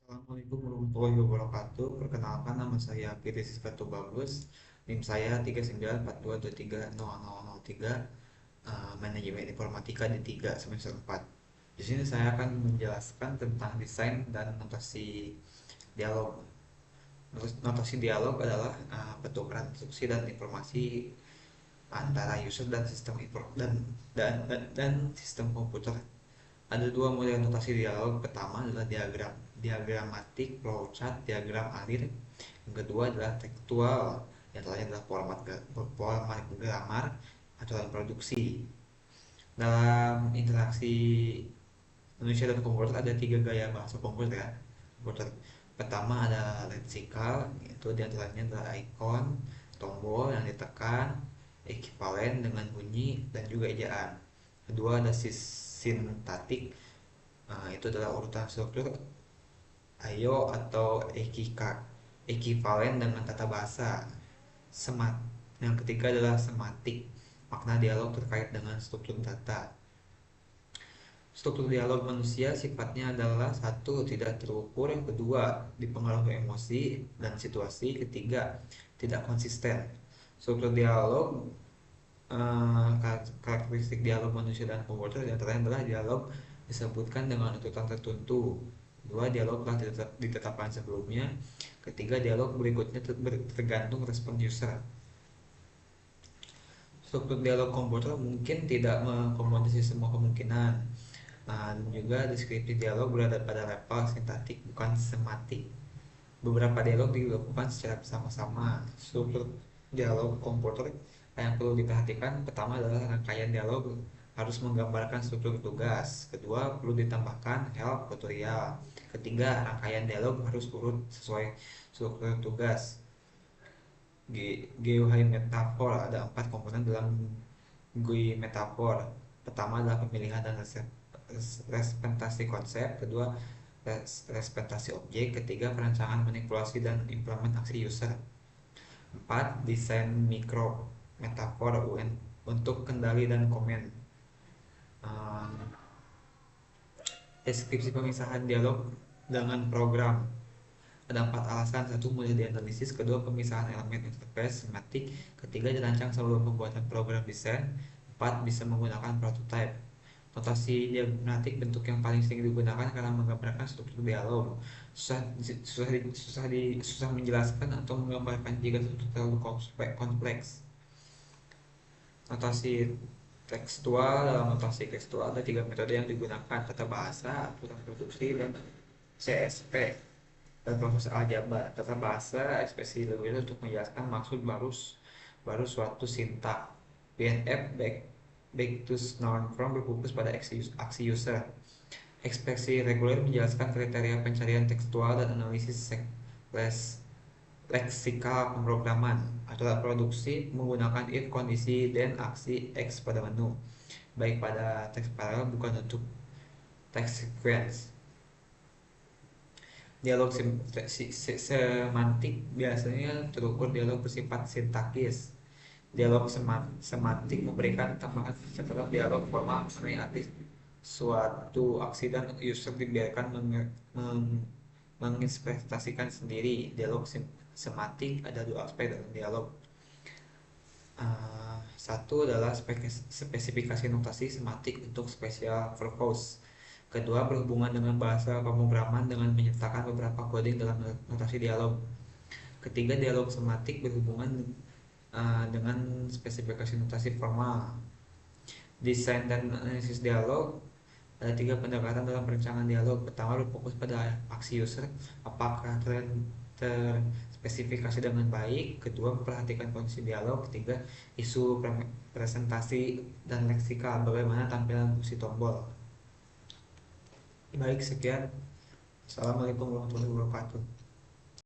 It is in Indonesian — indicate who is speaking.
Speaker 1: Assalamualaikum warahmatullahi wabarakatuh. Perkenalkan, nama saya Fitri Siskato Bagus. NIM saya 3942230003. Manajemen Informatika di 3 semester 4. Di sini saya akan menjelaskan tentang desain dan notasi dialog. Notasi dialog adalah pertukaran instruksi dan informasi antara user dan sistem dan sistem komputer. Ada dua model notasi dialog. Pertama adalah diagramatik, flowchart, diagram alir. Yang kedua adalah tekstual, yang terakhir adalah format grammar, aturan produksi. Dalam interaksi manusia dan komputer ada tiga gaya bahasa komputer ya. Komputer pertama ada leksikal, itu diantaranya adalah icon, tombol yang ditekan, ekivalen dengan bunyi dan juga ejaan. Kedua ada sintaktik. Itu adalah urutan struktur IO atau ekivalen dengan tata bahasa. Semat. Yang ketiga adalah sematik, makna dialog terkait dengan struktur data. Struktur dialog manusia sifatnya adalah satu, tidak terukur, yang kedua dipengaruhi emosi dan situasi, ketiga tidak konsisten. Struktur dialog, karakteristik dialog manusia dan komputer diantaranya adalah dialog disebutkan dengan urutan tertentu. Dua, dialog telah ditetapkan sebelumnya. Ketiga, dialog berikutnya tergantung respon user. Struktur dialog komputer mungkin tidak mengakomodasi semua kemungkinan. Dan juga deskripsi dialog berada pada level sintaktik bukan sematik. Beberapa dialog dilakukan secara bersama-sama. Struktur dialog komputer yang perlu diperhatikan pertama adalah rangkaian dialog harus menggambarkan struktur tugas. Kedua, perlu ditambahkan help tutorial. Ketiga, rangkaian dialog harus urut sesuai struktur tugas. GUI metafor ada 4 komponen dalam GUI metafor. Pertama adalah pemilihan dan representasi konsep. Kedua, representasi objek. Ketiga, perancangan, manipulasi, dan implementasi user. 4. Desain mikro metafor UN untuk kendali dan komen. Deskripsi pemisahan dialog dengan program. Ada 4 alasan. Satu, mudah dianalisis. Kedua, pemisahan elemen interface sematik. Ketiga, dirancang sebelum pembuatan program desain. 4. Bisa menggunakan prototype. Notasi diagrammatik bentuk yang paling sering digunakan karena menggambarkan struktur dialog. Susah menjelaskan atau menggambarkan jika struktur terlalu kompleks. Notasi tekstual. Dalam notasi tekstual ada 3 metode yang digunakan: tata bahasa, aturan produksi, dan CSP dan proses aljabar. Tata bahasa ekspresi lebih untuk menjelaskan maksud baru suatu sintak. BNF back to noun from berfokus pada aksi user. Ekspresi reguler menjelaskan kriteria pencarian tekstual dan analisis leksikal pemrograman. Aturan produksi menggunakan if, kondisi, dan aksi X pada menu, baik pada teks paralel bukan untuk teks sequence. Dialog semantik biasanya terukur dialog bersifat sintakis. Dialog semantik memberikan tambahan setelah dialog formal artis suatu aksi dan user dibiarkan menginterpretasikan sendiri. Dialog semantik ada dua aspek dalam dialog. Satu adalah spesifikasi notasi semantik untuk special purpose. Kedua, berhubungan dengan bahasa pemrograman dengan menyertakan beberapa coding dalam notasi dialog. Ketiga, dialog semantik berhubungan dengan spesifikasi notasi formal. Desain dan analisis dialog, ada 3 pendekatan dalam perencanaan dialog. Pertama, berfokus pada aksi user, apakah terspesifikasi dengan baik. Kedua, memperhatikan kondisi dialog. Ketiga, isu presentasi dan leksikal, bagaimana tampilan fungsi tombol. Baik, sekian. Assalamualaikum warahmatullahi wabarakatuh.